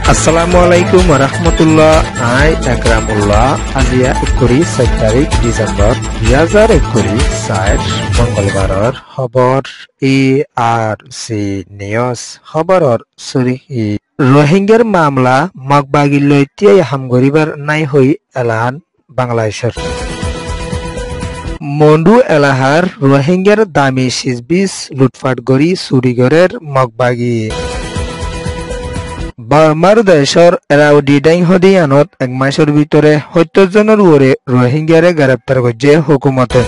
Assalamualaikum warahmatullah. Ai Akramullah. Azia 21 তারিখ December 2021 মঙ্গলবাৰৰ খবৰ ARC news খবৰৰ সুৰিহি রোহিঙ্গার মামলা মগবাগিলৈ তিয়াই হামগরিবার নাই হই এলান বাংলাদেশের মন্ডু এলাহার রোহিঙ্গার দামি সিজবিস লুটফাট গড়ি চুরিগরের মগবাগি বার্মার দেশৰ এৰাউডি ডাইহদিয়ানত এক মাসৰ ভিতরে 70 জনের উপরে রোহিঙ্গারে গ্রেপ্তার করছে হুকুমতে।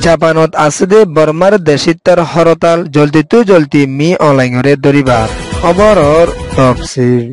জাপানত আছে দে বার্মার দেশিত্বার হরতাল জলদি মি অনলাইনরে দরিবার খবৰৰ তফসিল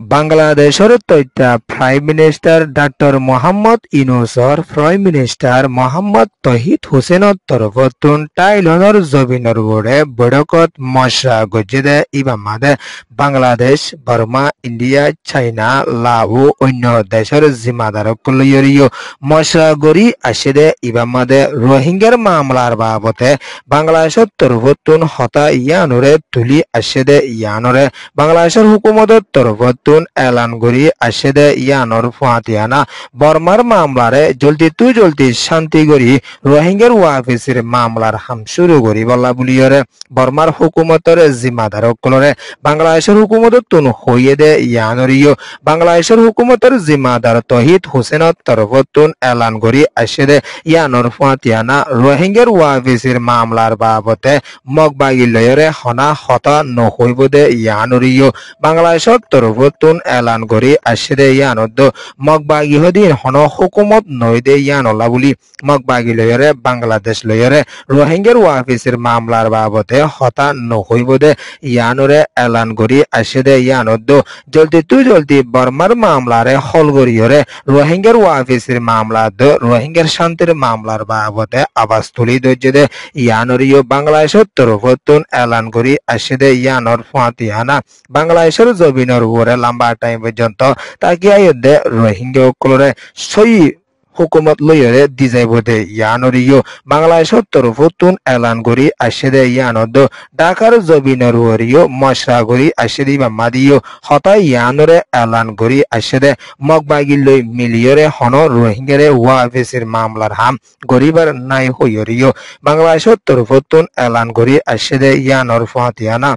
বাংলাদেশের তথ্য প্রাইম মিনিস্টার ডক্টর মোহাম্মদ ইউনূসর প্রাইম মিনিস্টার মোহাম্মদ তহিদ হুসেনের তরফতুন টাইলনের জবিনের বোর্ডে বৈঠকত মশরা গজ্জেদে ইবামাদে Bangladesh Burma India China Laos অন্য দেশের জিম্মাদারক লইয়রিও মশরা গড়ি আসেদে ইবামাদে রোহিঙ্গার মামলার বাবতে বাংলাদেশের তরফতুন হতা ইয়ানরে তুলি আসেদে ইয়ানরে বাংলাদেশের হুকুমতের তরফতুন এলান গড়ি আসেদে ইয়ানর ফুয়াতিয়ানা বর্মার মামলারে জলদি শান্তি গড়ি রোহিঙ্গার ওয়াফিসের মামলার হাম শুরু করি বলা বুলিয়রে বর্মার হুকুমতের জিম্মাদারকলরে বাংলাদেশের হুকুমতের তুন হইয়ে দে ইয়ানরিও বাংলাদেশের হুকুমতের জিম্মাদার তহিদ হুসেনের তরফতুন এলান গড়ি আসেদে ইয়ানর ফুয়াতিয়ানা রোহিঙ্গার ওয়াফিসের মামলার বাবতে মগবাগি লয়রে হনা হতা নহইব দে ইয়ানরিও বাংলাদেশের তরফ এলান গড়ি আসে ইয়ানত মগবাগি হদিন হন হুকুমত নই দে ইয়ানলা বুলি মগবাগি লয়রে বাংলাদেশ লয়রে রোহিঙ্গার ওয়াফিসের মামলার বাবতে হতা নহইব দে ইয়ানরে এলান গড়ি আসে দে ইয়ানত জলদি বর্মার মামলারে হল গড়িয়রে রোহিঙ্গার ওয়াফিসের মামলা রোহিঙ্গার শান্তির মামলার বাবতে আওয়াজ তুলি দইছে দে ইয়ানরিও বাংলাদেশের তরফতুন এলান গড়ি আসে দে ইয়ানর ফাতিয়ানা বাংলাদেশের জবিনের উপরে লম্বা টাইম পর্যন্ত তাকিয়ে রোহিঙ্গা সকলরে সই হুকুমত লইরে দি যাইব দে ইয়ানরিও বাংলাদেশের তরফতুন এলান গড়ি আসে দে ইয়ানত ঢাকার জবিনের উপরেও মশরা গড়ি আসে দিবা মাদিও হতা ইয়ানরে এলান গড়ি আসে দে মগবাগি লই মিলিয়রে হন রোহিঙ্গারে ওয়াফিসের মামলার হাম গরিবার নাই হইরিও বাংলাদেশের তরফতুন এলান গড়ি আসে দে ইয়ানর ফাতিয়ানা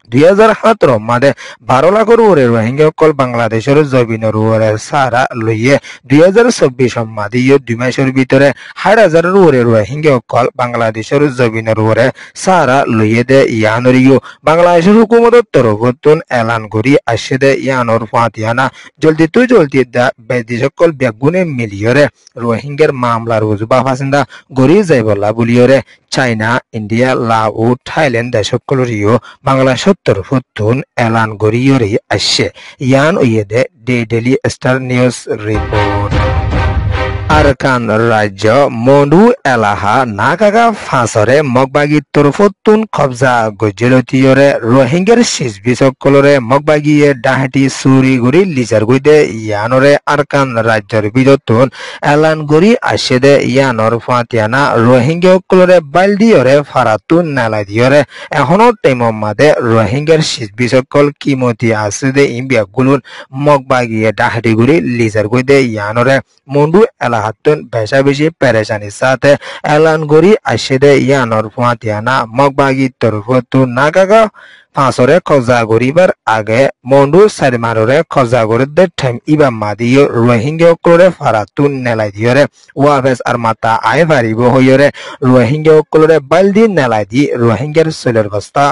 2017 মাদে 12 লাখের উপরে রোহিঙ্গা সকল বাংলাদেশের জবিনের উপরে সারা লইয়ে 2024 মাদিও 2 মাসের ভিতরে 60,000 উপরে রোহিঙ্গা সকল বাংলাদেশের জবিনের উপরে সারা লইয়ে দে ইয়ানরিও বাংলাদেশের হুকুমতের তরফতুন এলান করি আসে দে ইয়ানর ফাতিয়ানা জলদি দা বেদি সকল বেগুনে মিলিয়রে রোহিঙ্গার মামলার উজবা ফাসিন্দা গড়ি যাইবলা বুলিয়রে চাইনা ইন্ডিয়া লাও থাইল্যান্ড দেশ সকলরিও বাংলাদেশ তরফতুন এলান গড়িয়রে আসে ইয়ান ওয়েদে Daily Star news report Arakan রাজ্য মন্ডু এলাহা নাকাগা ফাঁসরে মগবাগি তরফতুন কবজা গজলতিয়রে রোহিঙ্গার সিজবি সকলরে মগবাগিয়ে ডাহাটি চুরি গড়ি লিজার গইদে ইয়ানরে আরকান রাজ্যর বিদতুন এলান গড়ি আসে দে ইয়ানর ফাতিয়ানা রোহিঙ্গা সকলরে বালদিয়রে ফারাতুন নালাই দিয়রে এখনো টাইমর মাদে রোহিঙ্গার সিজবি সকল কিমতি আছে দে ইম্বিয়াগুলোর মগবাগিয়ে ডাহাটি গড়ি লিজার গইদে ইয়ানরে মন্ডু হাতুন বেশা বেশি পেরেশানির সাথে এলান গড়ি আসে দে ইয়ানর ফাতিয়ানা মগবাগি তরফতুন নাগাগা ফাঁসরে খজা গরিবার আগে মন্ডু সারিমাররে খজা গরিদের টাইম ইবা মাদিও রোহিঙ্গা সকলরে ফারাতুন নেলাই দিয়রে ওয়াফেস আর মাতা আয় ফারিব হইরে রোহিঙ্গা সকলরে বালদি নেলাই দি রোহিঙ্গার সোলার বস্তা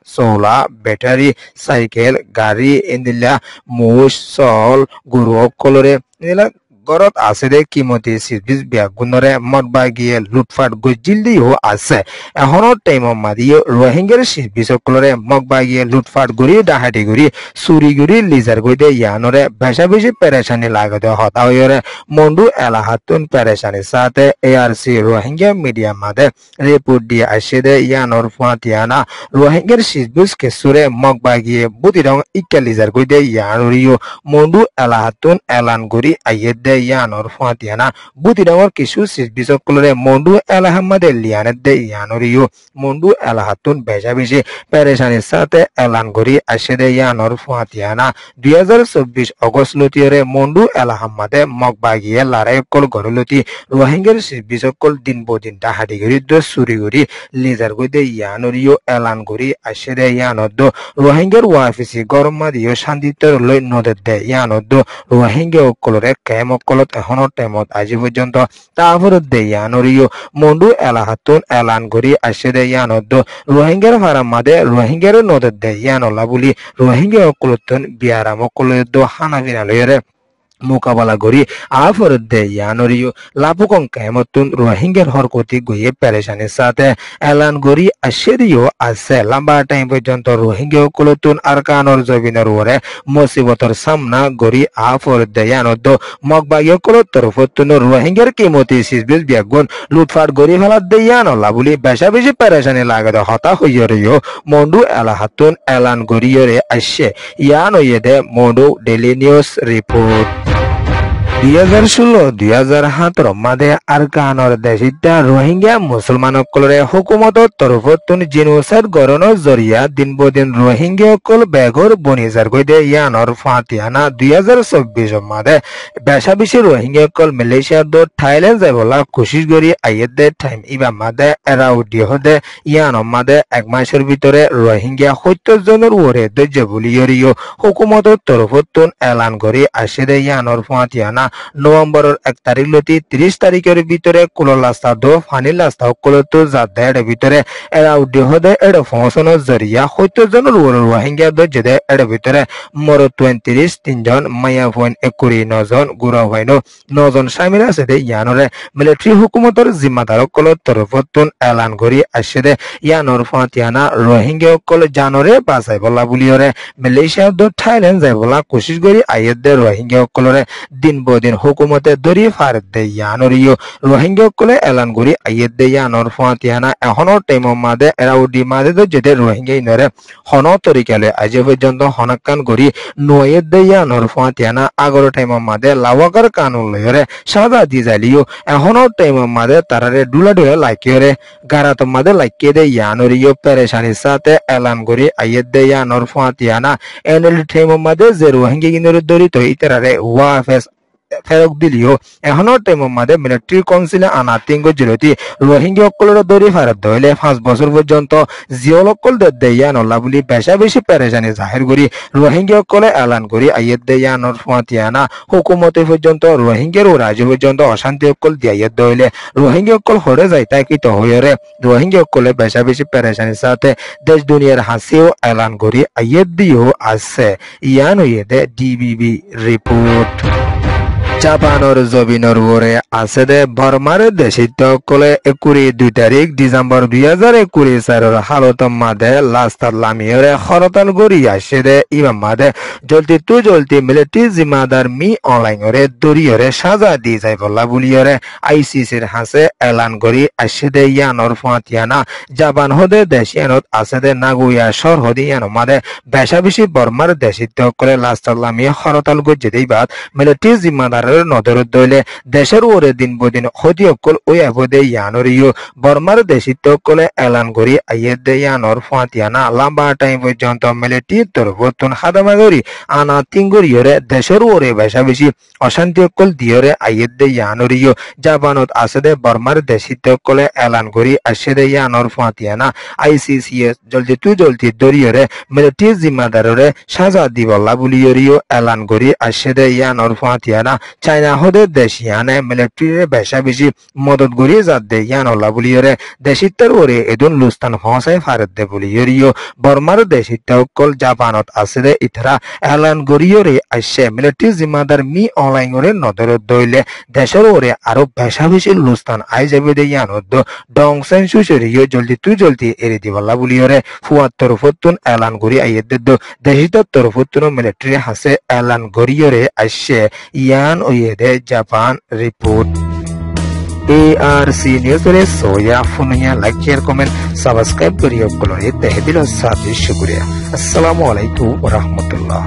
সোলা ব্যাটারি সাইকেল গাড়ি ইন্দিলা মুস সল গরু সকলরে নিলা গরত আছে দে কিমতি সিজবিস বিয়াগুনরে মগবাগিয়ে লুটফাট গজিলদিও আছে এখনো টাইমর মাদিও রোহিঙ্গার সিজবি সকলরে মগবাগিয়ে লুটফাট গড়ি ডাহাটি গড়ি চুরি গড়ি লিজার গইদে ইয়ানরে বেশা বেশি পেরেশানি লাগতে হতা হইরে মন্ডু এলাহাতুন পেরেশানির সাথে ARC রোহিঙ্গা মিডিয়া মাদে রিপোর্ট দিয়ে আসে দে ইয়ানর ফাতিয়ানা রোহিঙ্গার সিজবিস কেসুরে মগবাগিয়ে বুতি রং ইকা লিজার গইদে ইয়ানরিও মন্ডু এলাহাতুন এলান গড়ি আইয়ে দে ইয়ানর ফাতিয়ানা বুতিরামর কিছু সিজবিসকলরে মন্ডু এল আহমদে লিয়ানে দে ইয়ানরিও মন্ডু এল হাতুন বেজা বেশি পেরেশানির সাথে এলান করি আসে দে ইয়ানর ফাতিয়ানা 2024 অগস্ট লতিয়রে মন্ডু এল আহমদে মগবাগিয়ে লড়াই কল গরলতি রোহিঙ্গার সিজবিসকল দিন বদিন ডাহাদি গরি দো সুরি গরি লিজার গইদে ইয়ানরিও এলান করি আসে দে ইয়ানদ রোহিঙ্গার ওয়াফিসি গরমা দিও শান্তিতর লই নদের দে ইয়ানদ রোহিঙ্গা অকলরে কেম অকলত এখনো টেমত আজি পর্যন্ত তারপরে দে ইয়ানরিও মন্ডু এলাহাতুন এলান করি আসে দে ইয়ানদ রোহিঙ্গার ফারামাদে রোহিঙ্গার নদের দে ইয়ানলা বলি রোহিঙ্গা অকলতন বিয়ারাম অকলের দো হানাফিনা লইরে মোকাবেলা করি আফরত দে ইয়ানরিও লাপুকং কেমতুন রোহিঙ্গার হরকতি গইয়ে পেরেশানির সাথে এলান করি আসেরিও আছে লম্বা টাইম পর্যন্ত রোহিঙ্গা কুলতুন আরকানর জবিনের ওরে মুসিবতর সামনা করি আফরত দে ইয়ানদ মগবাগিয় কুলত তরফতুন রোহিঙ্গার কিমতি সিজবিস বিয়াগুন লুটফাট করি ফেলাত দে ইয়ানলা বলি বেশা বেশি পেরেশানি লাগে হতা হইয়রিও মন্ডু এলাহাতুন এলান করিয়রে আসে ইয়ানইয়ে দে মন্ডু ডেইলি নিউজ রিপোর্ট 2016-2017 মাদে আরকানর দেশিতা রোহিঙ্গা মুসলমানসকলরে হুকুমতর তরফতুন জিনোসাইড গরণর জরিয়া দিনবদিন রোহিঙ্গা সকল বেঘর বনিজার গইদে ইয়ানর ফাতিয়ানা 2024 মাদে বেশা বেশি রোহিঙ্গা সকল মালয়েশিয়ার দো থাইল্যান্ড যাইবলা কোশিশ করি আইয়ের দে টাইম ইবা মাদে এরাউডি হদে ইয়ানর মাদে এক মাসের ভিতরে রোহিঙ্গা 70 জনের ওরে দজ্জ বলিয়রিও হুকুমতর তরফতুন এলান করি আসে দে ইয়ানর ফাতিয়ানা নভেম্বরের 1 তারিখ লতি 30 তারিখের ভিতরে কুললাস্তা দো ফানি লাস্তা কুলতো জাদের ভিতরে এরাউডি হদে এড ফংশনের জরিয়া 70 জনের রোহিঙ্গা দো জেদে এড ভিতরে মর 29 3 মায়া পয়েন্ট 29 জন গুরা হইনো 9 জন শামিল আছে দে ইয়ানরে মিলিটারি হুকুমতর জিম্মাদার কল তরফতুন এলান করি আসে দে ইয়ানর ফাতিয়ানা রোহিঙ্গা কল জানরে বাসাই বলা বুলিয়রে মালয়েশিয়া দো থাইল্যান্ড যাই বলা কোশিশ করি আইয়ের দে রোহিঙ্গা কলরে দিন বদিন হুকুমতে দরি ফারত দে ইয়ানরিও রোহিঙ্গা কলে এলান করি আইয়ের দে ইয়ানর ফাতিয়ানা এখনো টাইম মাদে এরাউডি মাদে দো যেতে রোহিঙ্গা ইনরে হন তরিকালে আজ পর্যন্ত হনাকান করি নয়ের দে ইয়ানর ফাতিয়ানা আগর টাইম মাদে লাওয়াকার কানুন লয়রে সাদা দি যালিও এখনো টাইম মাদে তারারে ডুলা ডুলা লাইকিয়রে গারাত মাদে লাইকে দে ইয়ানরিও পেরেশানির সাথে এলান করি আইয়ের দে ইয়ানর ফাতিয়ানা এনএল টাইম মাদে যে রোহিঙ্গা ইনরে দরি তো ইতারারে ওয়াফেস ফেরক দিলিও এখনো টাইম মাদে মিলিটারি কাউন্সিলে আনা তিঙ্গ জিলতি রোহিঙ্গা সকলের দরি ফারত দইলে 5 বছর পর্যন্ত জিওলকল দে ইয়ানলা বলি বেশা বেশি পেরেশানি জাহির করি রোহিঙ্গা সকলে এলান করি আইয়ের দে ইয়ানর ফাতিয়ানা হুকুমতে পর্যন্ত রোহিঙ্গার ও রাজ্য পর্যন্ত অশান্তি সকল দিয়াইয়ের দইলে রোহিঙ্গা সকল হরে যাইতা কিত হইরে রোহিঙ্গা সকলে বেশা বেশি পেরেশানির সাথে দেশ দুনিয়ার হাসিও এলান করি আইয়ের দিও আছে ইয়ান হইয়ে দে ডিবিবি রিপোর্ট জাপানের জবিনের ওরে আছে দে বর্মার দেশিত কলে 2 তারিখ ডিসেম্বর 2024 হালত মাদে লাস্তার লামিয়রে হরতাল গড়ি আসে দে ইমাম মাদে জলদি মিলিটারি জিম্মাদার মি অনলাইনরে দরিয়রে সাজা দি যাই বলা বুলিয়রে আইসিসির হাসে এলান গড়ি আসে দে ইয়ানর ফাতিয়ানা জাপান হদে দেশিয়ানত আছে দে নাগুয়া সরহদি ইয়ান মাদে বেশা বেশি বর্মার দেশিত কলে লাস্তার লামিয়ে হরতাল গড়ি দেই বাদ মিলিটারি জিম্মাদার নজর দইলে দেশের ওরে দিন বদিন ক্ষতি অকল ওই আবদে ইয়ানরিও বর্মার দেশিত কলে এলান করি আইয়ের দে ইয়ানর ফাতিয়ানা লম্বা টাইম পর্যন্ত মিলিটারি তরফতুন হাদামাগরি আনা তিঙ্গরিয়রে দেশের ওরে বেশা বেশি অশান্তি অকল দিয়রে আইয়ের দে ইয়ানরিও জাপানত আছে দে বর্মার দেশিত কলে এলান করি আসে দে ইয়ানর ফাতিয়ানা আইসিসিএস জলদি দরিয়রে মিলিটারি জিম্মাদাররে সাজা দিবল্লা বুলিয়রিও এলান করি আসে দে ইয়ানর ফাতিয়ানা চাইনা হদে দেশিয়ানে মিলিটারি বেশা বেশি মদত করি যাত দে ইয়ানলা বুলিয়রে দেশিত্তর ওরে এদুন লুস্তান ফসাই ফারত দে বুলিয়রিও বর্মার দেশিত্ত কল জাপানত আছে দে ইতরা এলান গরিয়রে আসে মিলিটারি জিম্মাদার মি অনলাইনরে নজর দইলে দেশের ওরে আরো বেশা বেশি লুস্তান আই যাবে দে ইয়ানত ডংসেন সুশরিও জলদি এরি দিবলা বুলিয়রে ফুয়াত তরফতুন এলান গরি আইয়েদ দে দেশিত্তর তরফতুন মিলিটারি হাসে এলান গরিয়রে আসে ইয়ান ওয়েদে জাপান রিপোর্ট ARC নিউজ রে সোয়া ফুনিয়া লাইক শেয়ার কমেন্ট সাবস্ক্রাইব করিও কলরে তেহদিল সাথে শুকরিয়া আসসালামু আলাইকুম ওয়া রাহমাতুল্লাহ।